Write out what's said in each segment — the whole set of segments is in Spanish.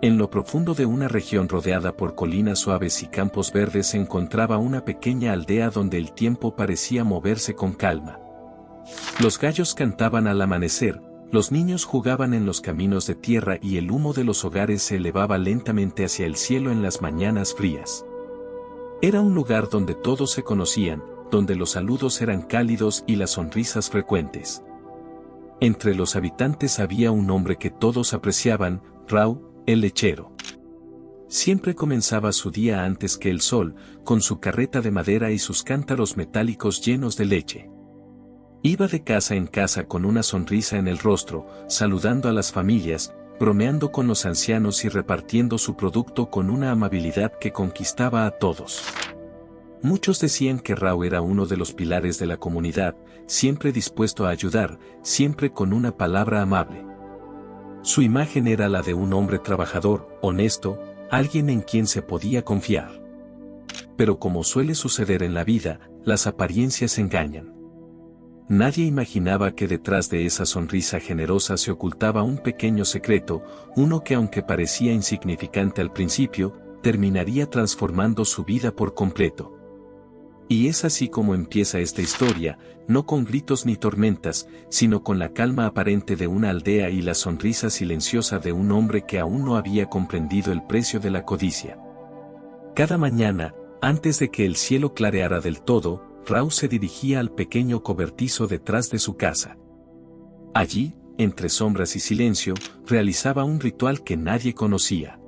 En lo profundo de una región rodeada por colinas suaves y campos verdes se encontraba una pequeña aldea donde el tiempo parecía moverse con calma. Los gallos cantaban al amanecer, los niños jugaban en los caminos de tierra y el humo de los hogares se elevaba lentamente hacia el cielo en las mañanas frías. Era un lugar donde todos se conocían, donde los saludos eran cálidos y las sonrisas frecuentes. Entre los habitantes había un hombre que todos apreciaban, Rao, el lechero. Siempre comenzaba su día antes que el sol, con su carreta de madera y sus cántaros metálicos llenos de leche. Iba de casa en casa con una sonrisa en el rostro, saludando a las familias, bromeando con los ancianos y repartiendo su producto con una amabilidad que conquistaba a todos. Muchos decían que Rao era uno de los pilares de la comunidad, siempre dispuesto a ayudar, siempre con una palabra amable. Su imagen era la de un hombre trabajador, honesto, alguien en quien se podía confiar. Pero como suele suceder en la vida, las apariencias engañan. Nadie imaginaba que detrás de esa sonrisa generosa se ocultaba un pequeño secreto, uno que aunque parecía insignificante al principio, terminaría transformando su vida por completo. Y es así como empieza esta historia, no con gritos ni tormentas, sino con la calma aparente de una aldea y la sonrisa silenciosa de un hombre que aún no había comprendido el precio de la codicia. Cada mañana, antes de que el cielo clareara del todo, Rao se dirigía al pequeño cobertizo detrás de su casa. Allí, entre sombras y silencio, realizaba un ritual que nadie conocía.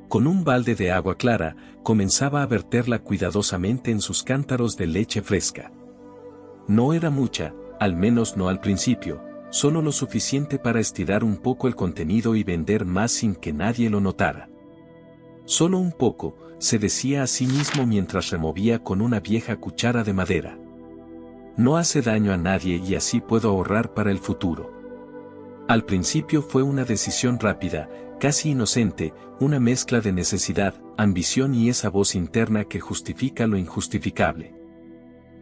Con un balde de agua clara, comenzaba a verterla cuidadosamente en sus cántaros de leche fresca. No era mucha, al menos no al principio, solo lo suficiente para estirar un poco el contenido y vender más sin que nadie lo notara. Solo un poco, se decía a sí mismo mientras removía con una vieja cuchara de madera. No hace daño a nadie y así puedo ahorrar para el futuro. Al principio fue una decisión rápida, casi inocente, una mezcla de necesidad, ambición y esa voz interna que justifica lo injustificable.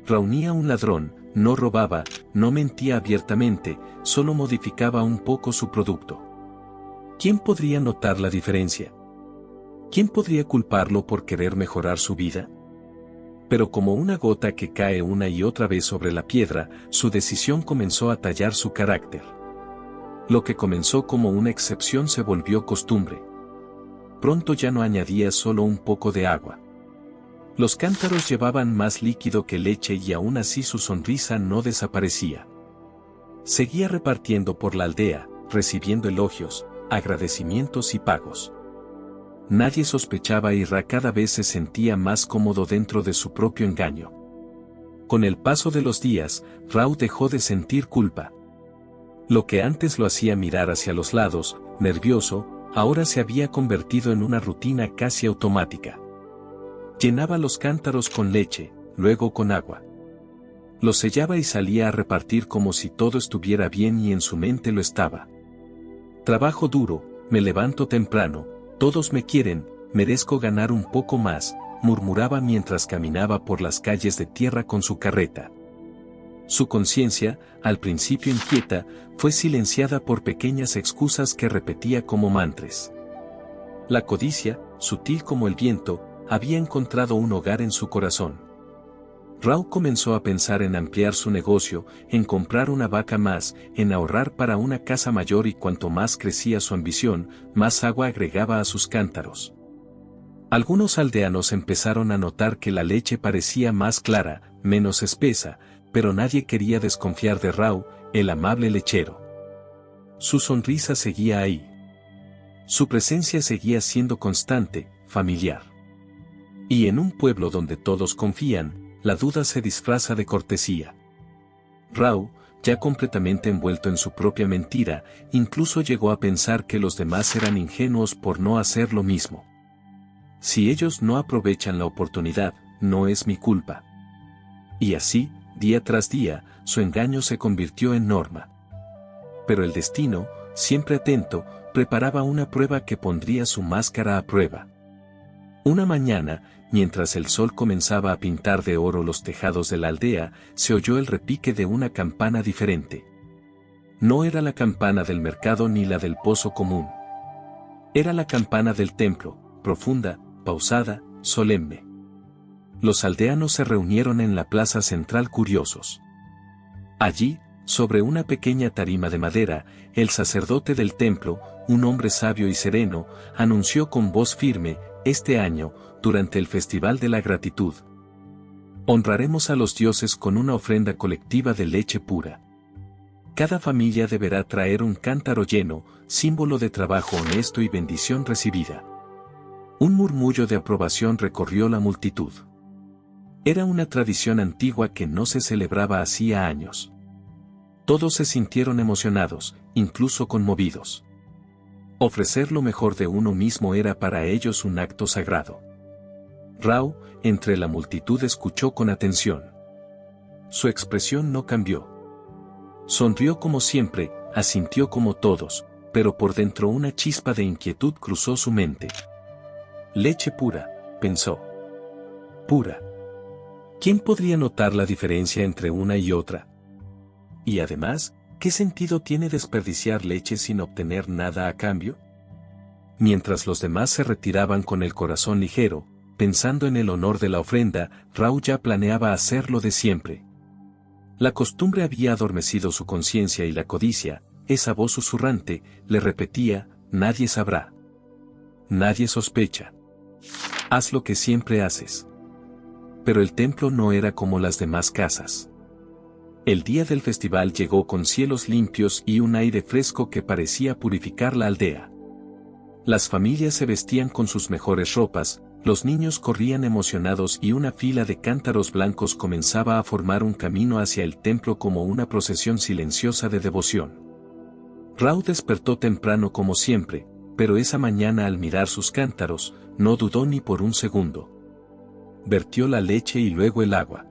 Reunía un ladrón, no robaba, no mentía abiertamente, solo modificaba un poco su producto. ¿Quién podría notar la diferencia? ¿Quién podría culparlo por querer mejorar su vida? Pero como una gota que cae una y otra vez sobre la piedra, su decisión comenzó a tallar su carácter. Lo que comenzó como una excepción se volvió costumbre. Pronto ya no añadía solo un poco de agua. Los cántaros llevaban más líquido que leche y aún así su sonrisa no desaparecía. Seguía repartiendo por la aldea, recibiendo elogios, agradecimientos y pagos. Nadie sospechaba y Ra cada vez se sentía más cómodo dentro de su propio engaño. Con el paso de los días, Rao dejó de sentir culpa. Lo que antes lo hacía mirar hacia los lados, nervioso, ahora se había convertido en una rutina casi automática. Llenaba los cántaros con leche, luego con agua. Los sellaba y salía a repartir como si todo estuviera bien y en su mente lo estaba. Trabajo duro, me levanto temprano, todos me quieren, merezco ganar un poco más, murmuraba mientras caminaba por las calles de tierra con su carreta. Su conciencia, al principio inquieta, fue silenciada por pequeñas excusas que repetía como mantras. La codicia, sutil como el viento, había encontrado un hogar en su corazón. Rao comenzó a pensar en ampliar su negocio, en comprar una vaca más, en ahorrar para una casa mayor y cuanto más crecía su ambición, más agua agregaba a sus cántaros. Algunos aldeanos empezaron a notar que la leche parecía más clara, menos espesa, pero nadie quería desconfiar de Rao, el amable lechero. Su sonrisa seguía ahí. Su presencia seguía siendo constante, familiar. Y en un pueblo donde todos confían, la duda se disfraza de cortesía. Rao, ya completamente envuelto en su propia mentira, incluso llegó a pensar que los demás eran ingenuos por no hacer lo mismo. Si ellos no aprovechan la oportunidad, no es mi culpa. Y así, día tras día, su engaño se convirtió en norma. Pero el destino, siempre atento, preparaba una prueba que pondría su máscara a prueba. Una mañana, mientras el sol comenzaba a pintar de oro los tejados de la aldea, se oyó el repique de una campana diferente. No era la campana del mercado ni la del pozo común. Era la campana del templo, profunda, pausada, solemne. Los aldeanos se reunieron en la plaza central curiosos. Allí, sobre una pequeña tarima de madera, el sacerdote del templo, un hombre sabio y sereno, anunció con voz firme: este año, durante el Festival de la Gratitud, honraremos a los dioses con una ofrenda colectiva de leche pura. Cada familia deberá traer un cántaro lleno, símbolo de trabajo honesto y bendición recibida. Un murmullo de aprobación recorrió la multitud. Era una tradición antigua que no se celebraba hacía años. Todos se sintieron emocionados, incluso conmovidos. Ofrecer lo mejor de uno mismo era para ellos un acto sagrado. Rao, entre la multitud, escuchó con atención. Su expresión no cambió. Sonrió como siempre, asintió como todos, pero por dentro una chispa de inquietud cruzó su mente. Leche pura, pensó. Pura. ¿Quién podría notar la diferencia entre una y otra? Y además, ¿qué sentido tiene desperdiciar leche sin obtener nada a cambio? Mientras los demás se retiraban con el corazón ligero, pensando en el honor de la ofrenda, Rao ya planeaba hacer lo de siempre. La costumbre había adormecido su conciencia y la codicia, esa voz susurrante, le repetía: nadie sabrá. Nadie sospecha. Haz lo que siempre haces. Pero el templo no era como las demás casas. El día del festival llegó con cielos limpios y un aire fresco que parecía purificar la aldea. Las familias se vestían con sus mejores ropas, los niños corrían emocionados y una fila de cántaros blancos comenzaba a formar un camino hacia el templo como una procesión silenciosa de devoción. Rao despertó temprano como siempre, pero esa mañana al mirar sus cántaros, no dudó ni por un segundo. Vertió la leche y luego el agua.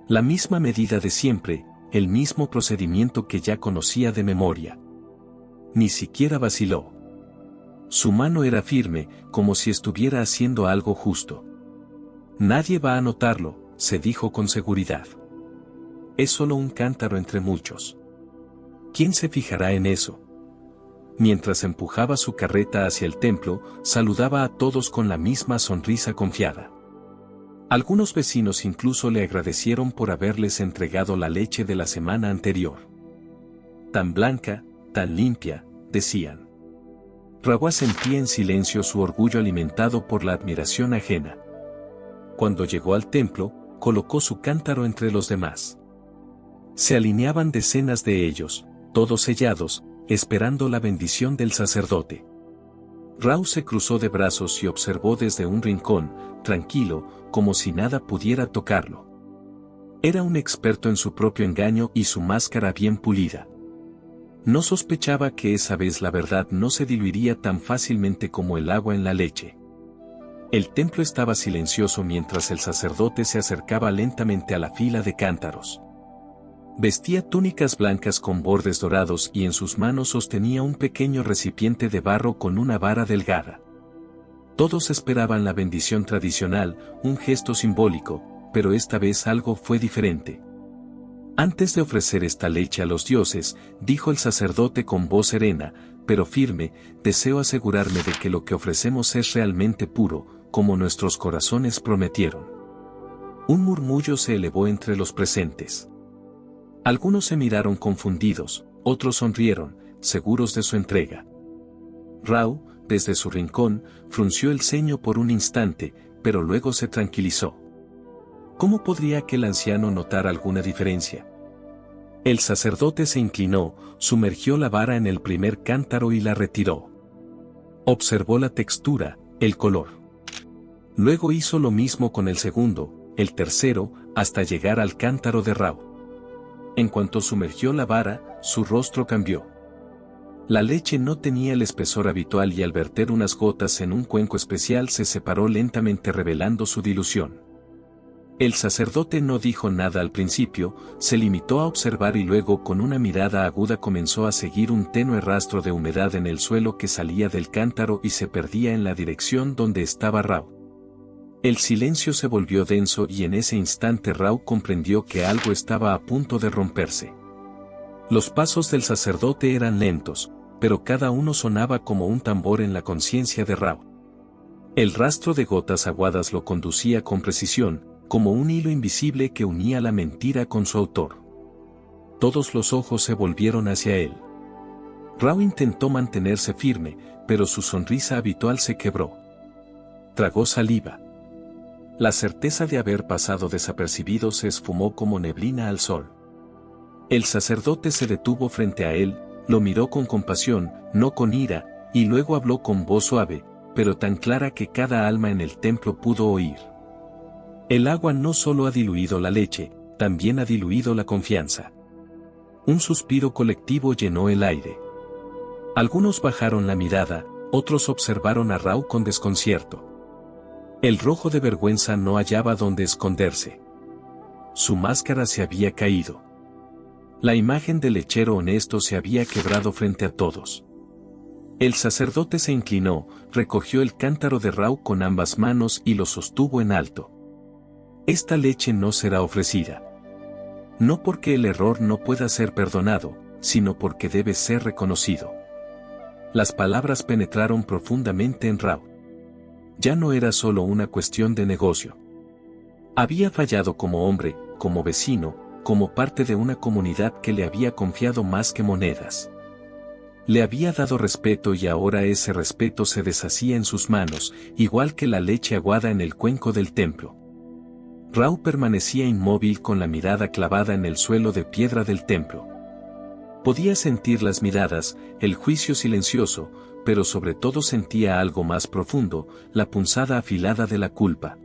La misma medida de siempre, el mismo procedimiento que ya conocía de memoria. Ni siquiera vaciló. Su mano era firme, como si estuviera haciendo algo justo. Nadie va a notarlo, se dijo con seguridad. Es solo un cántaro entre muchos. ¿Quién se fijará en eso? Mientras empujaba su carreta hacia el templo, saludaba a todos con la misma sonrisa confiada. Algunos vecinos incluso le agradecieron por haberles entregado la leche de la semana anterior. Tan blanca, tan limpia, decían. Rao sentía en silencio su orgullo alimentado por la admiración ajena. Cuando llegó al templo, colocó su cántaro entre los demás. Se alineaban decenas de ellos, todos sellados, esperando la bendición del sacerdote. Rao se cruzó de brazos y observó desde un rincón, tranquilo, como si nada pudiera tocarlo. Era un experto en su propio engaño y su máscara bien pulida. No sospechaba que esa vez la verdad no se diluiría tan fácilmente como el agua en la leche. El templo estaba silencioso mientras el sacerdote se acercaba lentamente a la fila de cántaros. Vestía túnicas blancas con bordes dorados y en sus manos sostenía un pequeño recipiente de barro con una vara delgada. Todos esperaban la bendición tradicional, un gesto simbólico, pero esta vez algo fue diferente. Antes de ofrecer esta leche a los dioses, dijo el sacerdote con voz serena, pero firme, deseo asegurarme de que lo que ofrecemos es realmente puro, como nuestros corazones prometieron. Un murmullo se elevó entre los presentes. Algunos se miraron confundidos, otros sonrieron, seguros de su entrega. Rao, desde su rincón, frunció el ceño por un instante, pero luego se tranquilizó. ¿Cómo podría aquel anciano notar alguna diferencia? El sacerdote se inclinó, sumergió la vara en el primer cántaro y la retiró. Observó la textura, el color. Luego hizo lo mismo con el segundo, el tercero, hasta llegar al cántaro de Rao. En cuanto sumergió la vara, su rostro cambió. La leche no tenía el espesor habitual y al verter unas gotas en un cuenco especial se separó lentamente revelando su dilución. El sacerdote no dijo nada al principio, se limitó a observar y luego con una mirada aguda comenzó a seguir un tenue rastro de humedad en el suelo que salía del cántaro y se perdía en la dirección donde estaba Rao. El silencio se volvió denso y en ese instante Rao comprendió que algo estaba a punto de romperse. Los pasos del sacerdote eran lentos, pero cada uno sonaba como un tambor en la conciencia de Rao. El rastro de gotas aguadas lo conducía con precisión, como un hilo invisible que unía la mentira con su autor. Todos los ojos se volvieron hacia él. Rao intentó mantenerse firme, pero su sonrisa habitual se quebró. Tragó saliva. La certeza de haber pasado desapercibido se esfumó como neblina al sol. El sacerdote se detuvo frente a él, lo miró con compasión, no con ira, y luego habló con voz suave, pero tan clara que cada alma en el templo pudo oír. El agua no solo ha diluido la leche, también ha diluido la confianza. Un suspiro colectivo llenó el aire. Algunos bajaron la mirada, otros observaron a Rao con desconcierto. El rojo de vergüenza no hallaba dónde esconderse. Su máscara se había caído. La imagen del lechero honesto se había quebrado frente a todos. El sacerdote se inclinó, recogió el cántaro de Rao con ambas manos y lo sostuvo en alto. Esta leche no será ofrecida. No porque el error no pueda ser perdonado, sino porque debe ser reconocido. Las palabras penetraron profundamente en Rao. Ya no era solo una cuestión de negocio. Había fallado como hombre, como vecino, como parte de una comunidad que le había confiado más que monedas. Le había dado respeto y ahora ese respeto se deshacía en sus manos, igual que la leche aguada en el cuenco del templo. Rao permanecía inmóvil con la mirada clavada en el suelo de piedra del templo. Podía sentir las miradas, el juicio silencioso, pero sobre todo sentía algo más profundo, la punzada afilada de la culpa.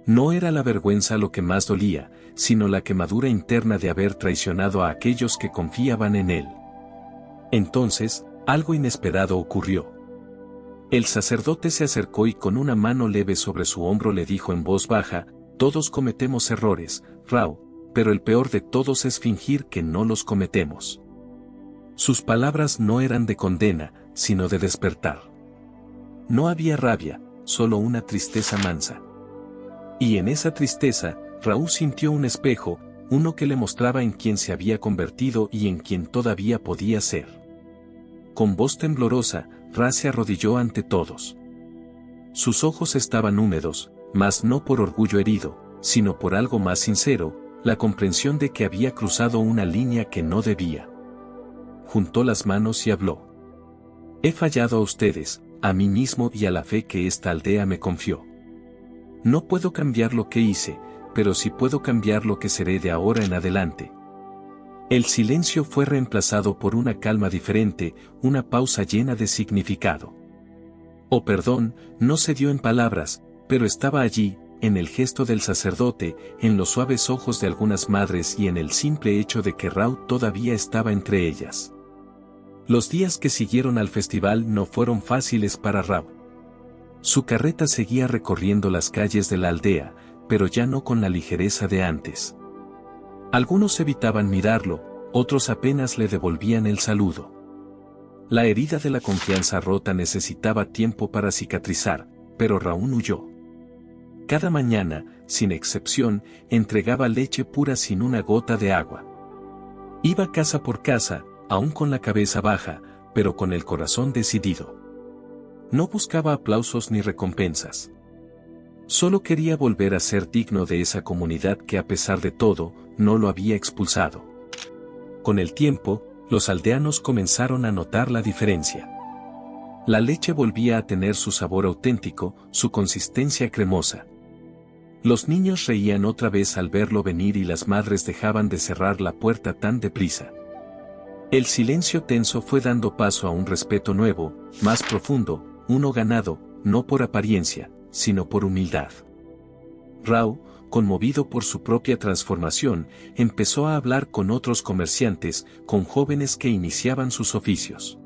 No era la vergüenza lo que más dolía, sino la quemadura interna de haber traicionado a aquellos que confiaban en él. Entonces, algo inesperado ocurrió. El sacerdote se acercó y con una mano leve sobre su hombro le dijo en voz baja: «Todos cometemos errores, Rao, pero el peor de todos es fingir que no los cometemos». Sus palabras no eran de condena, sino de despertar. No había rabia, solo una tristeza mansa. Y en esa tristeza, Rao sintió un espejo, uno que le mostraba en quién se había convertido y en quién todavía podía ser. Con voz temblorosa, Ra se arrodilló ante todos. Sus ojos estaban húmedos, mas no por orgullo herido, sino por algo más sincero, la comprensión de que había cruzado una línea que no debía. Juntó las manos y habló. «He fallado a ustedes, a mí mismo y a la fe que esta aldea me confió. No puedo cambiar lo que hice, pero sí puedo cambiar lo que seré de ahora en adelante». El silencio fue reemplazado por una calma diferente, una pausa llena de significado. Oh perdón, no se dio en palabras, pero estaba allí, en el gesto del sacerdote, en los suaves ojos de algunas madres y en el simple hecho de que Rao todavía estaba entre ellas. Los días que siguieron al festival no fueron fáciles para Rao. Su carreta seguía recorriendo las calles de la aldea, pero ya no con la ligereza de antes. Algunos evitaban mirarlo, otros apenas le devolvían el saludo. La herida de la confianza rota necesitaba tiempo para cicatrizar, pero Raúl huyó. Cada mañana, sin excepción, entregaba leche pura sin una gota de agua. Iba casa por casa, aún con la cabeza baja, pero con el corazón decidido. No buscaba aplausos ni recompensas. Solo quería volver a ser digno de esa comunidad que a pesar de todo, no lo había expulsado. Con el tiempo, los aldeanos comenzaron a notar la diferencia. La leche volvía a tener su sabor auténtico, su consistencia cremosa. Los niños reían otra vez al verlo venir y las madres dejaban de cerrar la puerta tan deprisa. El silencio tenso fue dando paso a un respeto nuevo, más profundo, uno ganado, no por apariencia, sino por humildad. Rao, conmovido por su propia transformación, empezó a hablar con otros comerciantes, con jóvenes que iniciaban sus oficios.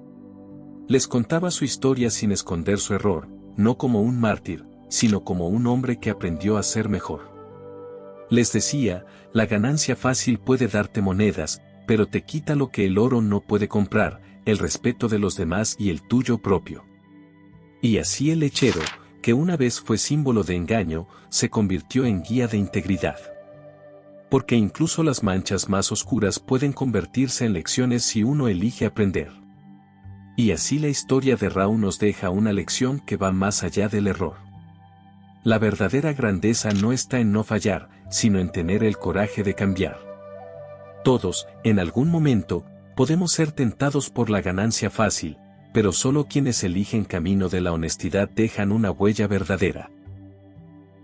Les contaba su historia sin esconder su error, no como un mártir, sino como un hombre que aprendió a ser mejor. Les decía, la ganancia fácil puede darte monedas, pero te quita lo que el oro no puede comprar, el respeto de los demás y el tuyo propio. Y así el lechero, que una vez fue símbolo de engaño, se convirtió en guía de integridad. Porque incluso las manchas más oscuras pueden convertirse en lecciones si uno elige aprender. Y así la historia de Rao nos deja una lección que va más allá del error. La verdadera grandeza no está en no fallar, sino en tener el coraje de cambiar. Todos, en algún momento, podemos ser tentados por la ganancia fácil, pero solo quienes eligen camino de la honestidad dejan una huella verdadera.